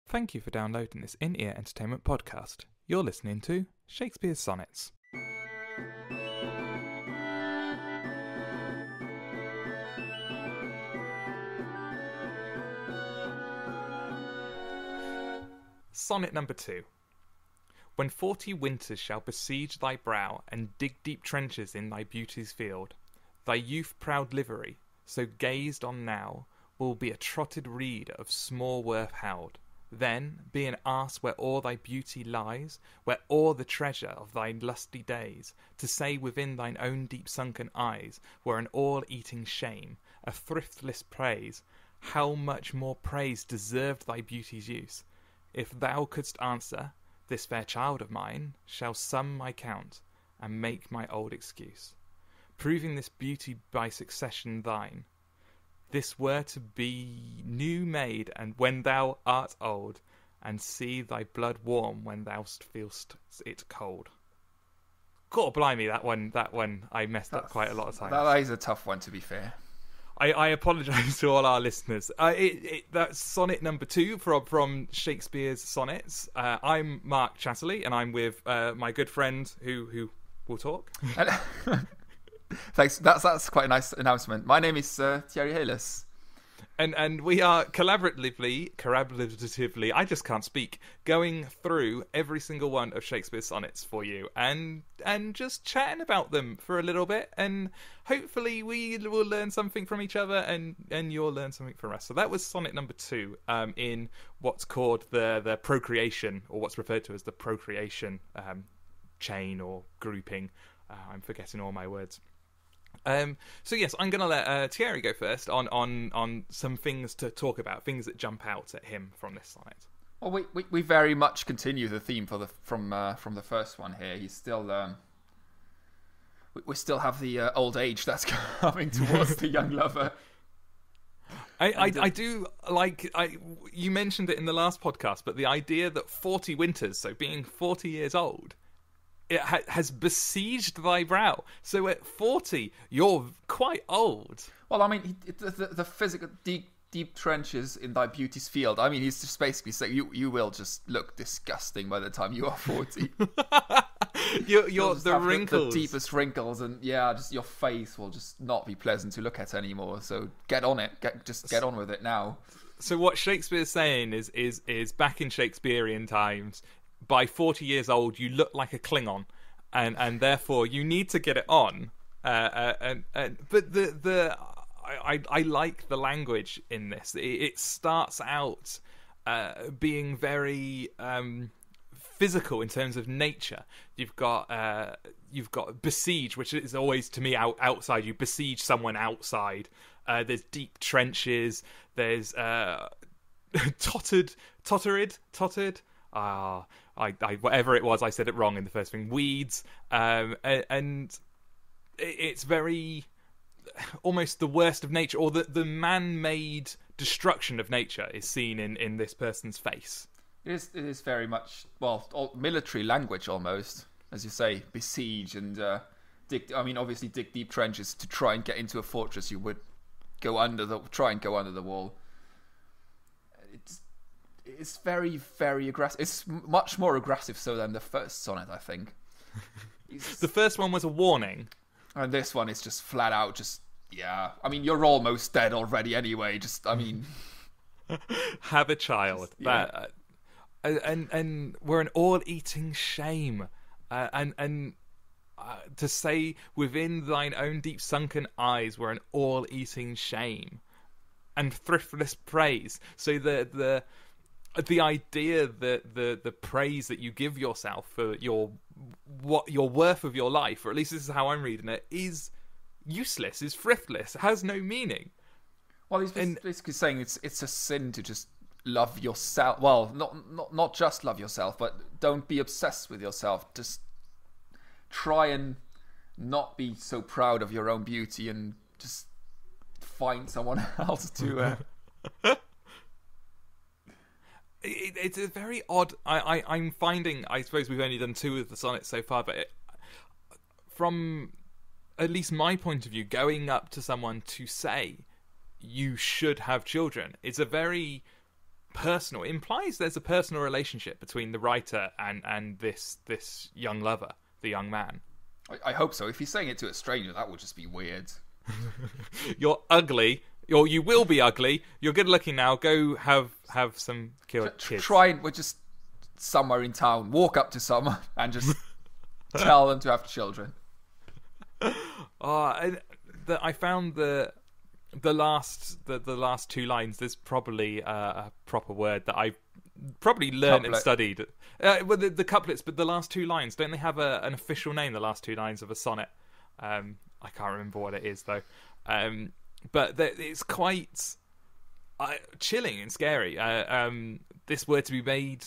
Thank you for downloading this in-ear entertainment podcast. You're listening to Shakespeare's Sonnets. Sonnet number 2. When 40 winters shall besiege thy brow, and dig deep trenches in thy beauty's field, thy youth-proud livery, so gazed on now, will be a trotted reed of small worth held. Then be an ass where all thy beauty lies, where all the treasure of thy lusty days, to say within thine own deep sunken eyes, were an all-eating shame, a thriftless praise. How much more praise deserved thy beauty's use? If thou couldst answer, this fair child of mine shall sum my count, and make my old excuse, proving this beauty by succession thine. This were to be new made, and when thou art old, and see thy blood warm when thou feelst it cold. God blimey, that one I messed up quite a lot of times. That is a tough one, to be fair. I apologise to all our listeners. That's sonnet number 2 from Shakespeare's Sonnets. I'm Mark Chatterley, and I'm with my good friend who will talk. Thanks. That's quite a nice announcement. My name is Thierry Heles. And we are collaboratively, I just can't speak, going through every single one of Shakespeare's sonnets for you and just chatting about them for a little bit, and hopefully we will learn something from each other and you'll learn something from us. So that was sonnet number 2 in what's called the procreation, or what's referred to as the procreation chain or grouping. I'm forgetting all my words. So yes, I'm going to let Thierry go first on some things to talk about, things that jump out at him from this sonnet. Well, we very much continue the theme from the first one here. He's still we still have the old age that's coming towards the young lover. I do like, you mentioned it in the last podcast, but the idea that 40 winters, so being 40 years old, it has besieged thy brow. So at 40, you're quite old. Well, I mean, the physical deep trenches in thy beauty's field. I mean, he's just basically saying you will just look disgusting by the time you are 40. you're the wrinkles, the deepest wrinkles, and just your face will just not be pleasant to look at anymore. So get on it. Get on with it now. So what Shakespeare's saying is back in Shakespearean times, by 40 years old, you look like a Klingon, and therefore you need to get it on. But I like the language in this. It starts out being very physical in terms of nature. You've got besiege, which is always to me outside. You besiege someone outside. There's deep trenches. There's tottered. Whatever it was, I said it wrong in the first thing. Weeds, and it's very almost the worst of nature, or the man-made destruction of nature is seen in this person's face. It is very much military language almost, as you say, besiege and obviously dig deep trenches to try and get into a fortress. You would go under the wall. It's very, very aggressive. It's much more aggressive so than the first sonnet, I think. The first one was a warning. And this one is just flat out, I mean, you're almost dead already anyway. Have a child. Yeah. And we're an all-eating shame. To say within thine own deep sunken eyes, we're an all-eating shame. And thriftless praise. So the idea that the praise that you give yourself for your worth of your life, or at least this is how I'm reading it, is useless, is thriftless, has no meaning. Well, he's basically saying it's a sin to just love yourself. Well, not just love yourself, but don't be obsessed with yourself. Just try and not be so proud of your own beauty, and just find someone else to. It's a very odd. I'm finding. I suppose we've only done 2 of the sonnets so far, but from at least my point of view, going up to someone to say you should have children is a very personal. It implies there's a personal relationship between the writer and this young lover, the young man. I hope so. If he's saying it to a stranger, that would just be weird. You're ugly. Or you will be ugly. You're good looking now. Go have some kids. We're just somewhere in town. Walk up to someone and just tell them to have children. I found the last two lines. There's probably a proper word that I probably learned and studied. Well, the couplets, but the last two lines, don't they have an official name? The last two lines of a sonnet. I can't remember what it is though. But it's quite chilling and scary. This were to be made.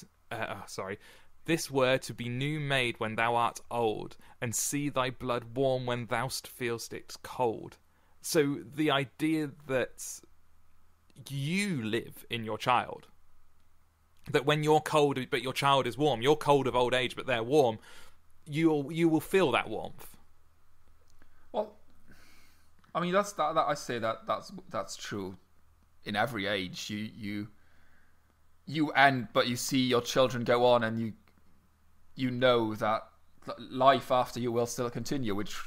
This were to be new made when thou art old, and see thy blood warm when thou feelst it cold. So the idea that you live in your child, that when you're cold but your child is warm, you're cold of old age but they're warm, you will feel that warmth. Well, I mean I say that's true in every age. But you see your children go on, and you know that life after you will still continue, which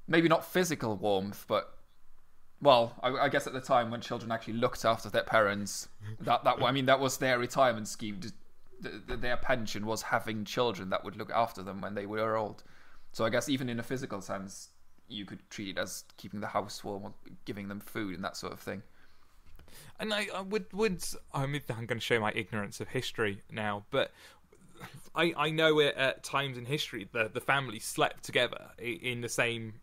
maybe not physical warmth, but I guess at the time when children actually looked after their parents, that was their retirement scheme. Their pension was having children that would look after them when they were old. So I guess even in a physical sense, you could treat it as keeping the house warm or giving them food and that sort of thing. And I'm going to show my ignorance of history now, but I know it at times in history the family slept together in the same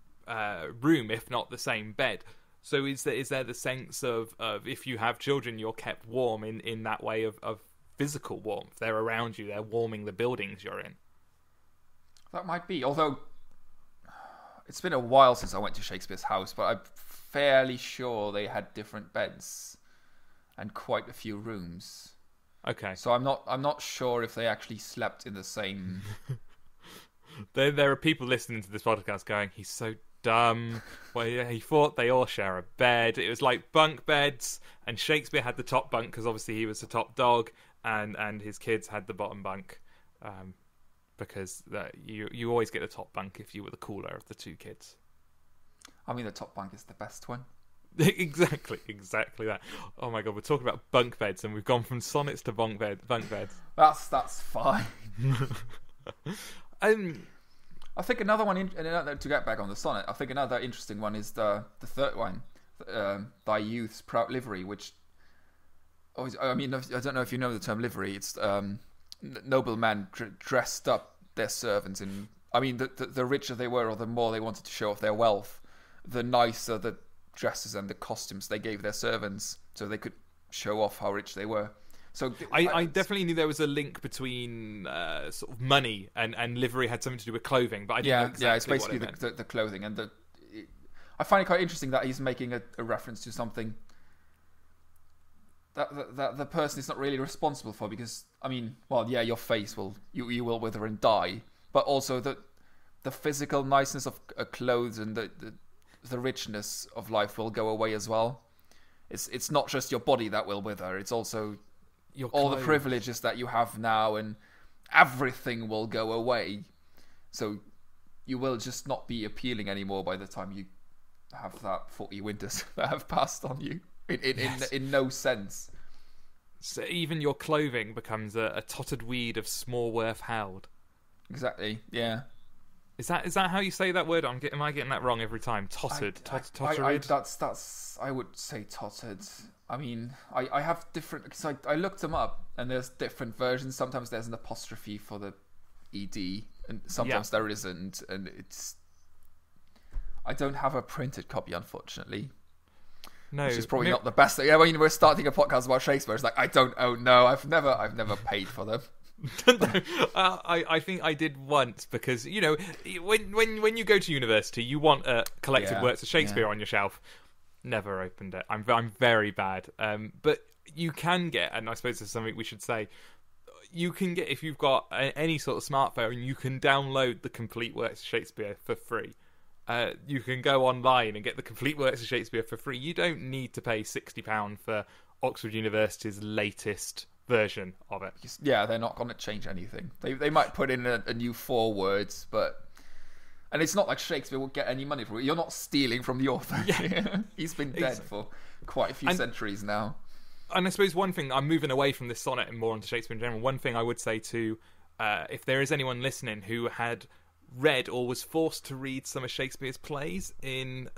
room, if not the same bed. So is there the sense of if you have children, you're kept warm in that way of physical warmth? They're around you, they're warming the buildings you're in. That might be, although it's been a while since I went to Shakespeare's house, but I'm fairly sure they had different beds and quite a few rooms. Okay. So I'm not sure if they actually slept in the same. There are people listening to this podcast going, "He's so dumb." Well, yeah, he thought they all share a bed. It was like bunk beds, and Shakespeare had the top bunk because obviously he was the top dog, and his kids had the bottom bunk, because you always get the top bunk if you were the cooler of the two kids. I mean, the top bunk is the best one. Exactly that. Oh my god, we're talking about bunk beds, and we've gone from sonnets to bunk beds. That's fine. I think another one, to get back on the sonnet, I think another interesting one is the third one, thy youth's proud livery, which, I mean, I don't know if you know the term livery. It's noblemen dressed up their servants in. I mean, the richer they were, or the more they wanted to show off their wealth, the nicer the dresses and the costumes they gave their servants, so they could show off how rich they were. So I definitely knew there was a link between sort of money and livery had something to do with clothing, but I didn't know exactly it's basically the clothing, and I find it quite interesting that he's making a reference to something that the person is not really responsible for, because I mean, your face will wither and die, but also the physical niceness of clothes and the richness of life will go away as well. It's not just your body that will wither; it's also all the privileges that you have now, and everything will go away. So you will just not be appealing anymore by the time you have that 40 winters that have passed on you. In no sense. So even your clothing becomes a tottered weed of small worth held. Exactly. Yeah. Is that how you say that word? Am I getting that wrong every time? Tottered. I would say tottered. I mean, I have different, because I looked them up, and there's different versions. Sometimes there's an apostrophe for the ed, and sometimes there isn't, and it's. I don't have a printed copy, unfortunately. No, which is probably not the best thing. Yeah, when we're starting a podcast about Shakespeare, it's like I don't own. No, I've never paid for them. I think I did once, because when you go to university, you want collected works of Shakespeare on your shelf. Never opened it. I'm very bad. But you can get, and I suppose there's something we should say. You can get, if you've got any sort of smartphone, you can download the complete works of Shakespeare for free. You can go online and get the complete works of Shakespeare for free. You don't need to pay £60 for Oxford University's latest version of it. Yeah, they're not going to change anything. They might put in a new 4 words, but... And it's not like Shakespeare will get any money for it. You're not stealing from the author. Yeah. He's been dead for quite a few centuries now. And I suppose one thing, I'm moving away from this sonnet and more onto Shakespeare in general, one thing I would say to, if there is anyone listening who had read or was forced to read some of Shakespeare's plays in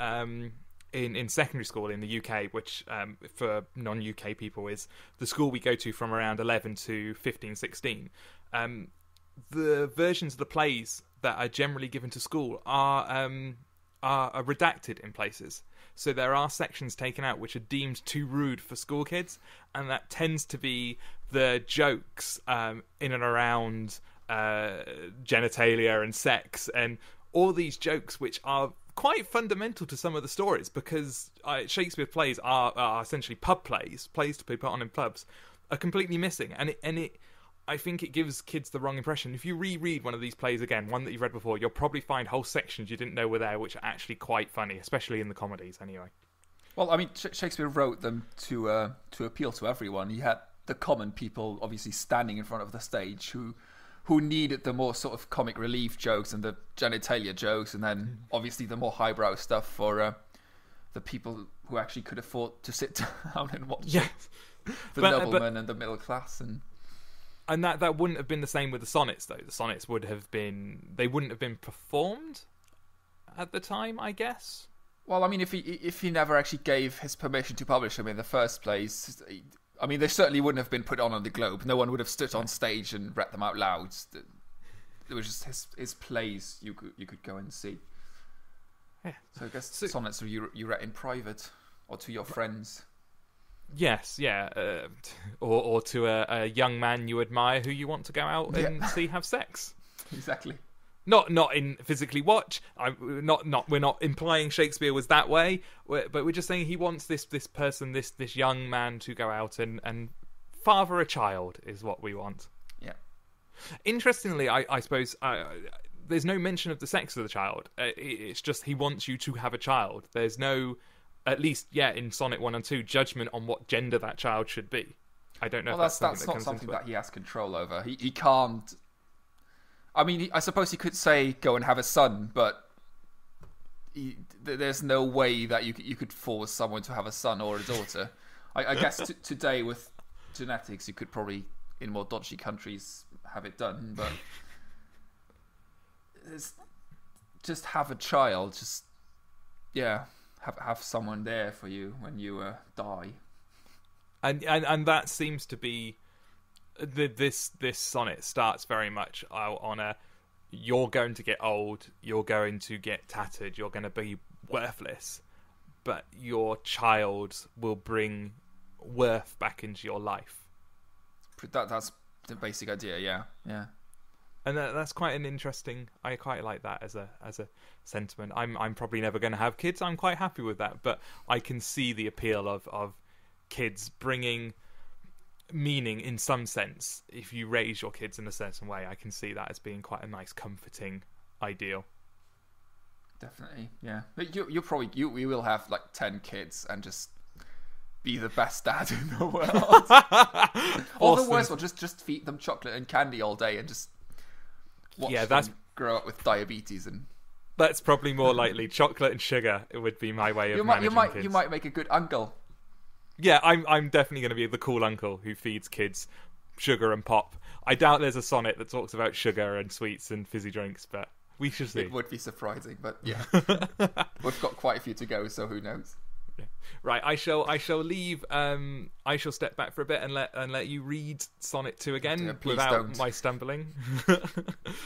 secondary school in the UK, which for non-UK people is the school we go to from around 11 to 15, 16, the versions of the plays that are generally given to school are redacted in places. So there are sections taken out which are deemed too rude for school kids, and that tends to be the jokes in and around genitalia and sex, and all these jokes which are quite fundamental to some of the stories, because Shakespeare plays are essentially pub plays to be put on in pubs, are completely missing, and I think it gives kids the wrong impression. If you reread one of these plays again, one that you've read before, you'll probably find whole sections you didn't know were there, which are actually quite funny, especially in the comedies anyway. Well, I mean, Shakespeare wrote them to appeal to everyone. He had the common people obviously standing in front of the stage who needed the more sort of comic relief jokes and the genitalia jokes, and then obviously the more highbrow stuff for the people who actually could afford to sit down and watch it. The noblemen and the middle class. And that wouldn't have been the same with the sonnets, though. The sonnets wouldn't have been performed at the time, I guess. Well, I mean, if he never actually gave his permission to publish them in the first place, I mean, they certainly wouldn't have been put on the Globe. No one would have stood on stage and read them out loud. It was just his plays you could go and see. Yeah. So I guess sonnets you read in private or to your friends. Yes, yeah, or to a young man you admire who you want to go out and see have sex. Exactly. Not in physically watch. We're not implying Shakespeare was that way, but we're just saying he wants this person, this young man to go out and father a child is what we want. Yeah. Interestingly, I suppose there's no mention of the sex of the child. It's just he wants you to have a child. There's no, at least, in Sonnet 1 and 2, judgment on what gender that child should be. I don't know if that's not something that he has control over. He can't... I mean, I suppose he could say, go and have a son, but there's no way that you could force someone to have a son or a daughter. I guess today with genetics, you could probably, in more dodgy countries, have it done, but... just have a child, have someone there for you when you die, and that seems to be this sonnet starts very much on a you're going to get old, you're going to get tattered, you're going to be worthless, but your child will bring worth back into your life. That's the basic idea. Yeah. And that's quite an interesting. I quite like that as a sentiment. I'm probably never going to have kids. I'm quite happy with that, but I can see the appeal of kids bringing meaning in some sense. If you raise your kids in a certain way, I can see that as being quite a nice, comforting ideal. Definitely, yeah. You probably will have like 10 kids and just be the best dad in the world. Or the worst one, just feed them chocolate and candy all day and just watch them grow up with diabetes. And that's probably more likely. Chocolate and sugar, it would be my way of managing kids. You might make a good uncle. Yeah, I'm definitely going to be the cool uncle who feeds kids sugar and pop. I doubt there's a sonnet that talks about sugar and sweets and fizzy drinks, but we shall see. It would be surprising, but yeah. We've got quite a few to go, so who knows? Yeah. Right, I shall leave. I shall step back for a bit and let you read Sonnet 2 again without my stumbling,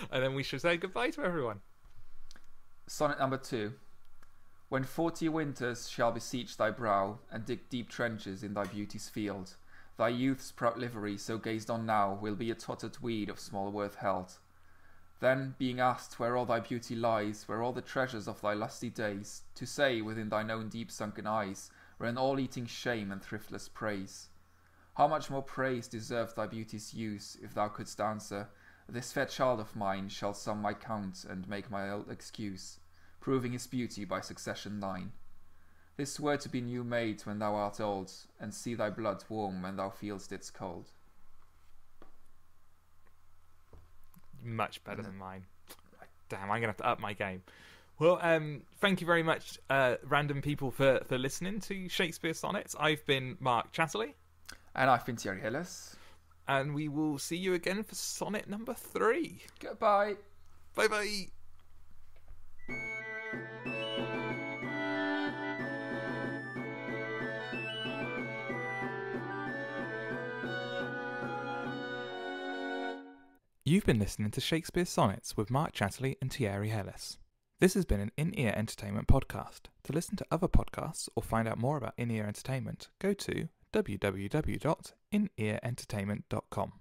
and then we shall say goodbye to everyone. Sonnet number 2. When 40 winters shall besiege thy brow, and dig deep trenches in thy beauty's field, thy youth's proud livery, so gazed on now, will be a tottered weed of small worth held. Then, being asked where all thy beauty lies, where all the treasures of thy lusty days, to say within thine own deep sunken eyes, were an all-eating shame and thriftless praise. How much more praise deserved thy beauty's use, if thou couldst answer, this fair child of mine shall sum my count and make my old excuse, proving his beauty by succession thine. This were to be new made when thou art old, and see thy blood warm when thou feelst its cold. Much better than mine. Damn, I'm going to have to up my game. Well, thank you very much, random people, for listening to Shakespeare Sonnets. I've been Mark Chatterley. And I've been Thierry Heles. And we will see you again for sonnet number 3. Goodbye. Bye-bye. You've been listening to Shakespeare Sonnets with Mark Chatterley and Thierry Heles. This has been an In-Ear Entertainment podcast. To listen to other podcasts or find out more about In-Ear Entertainment, go to www.inearentertainment.com.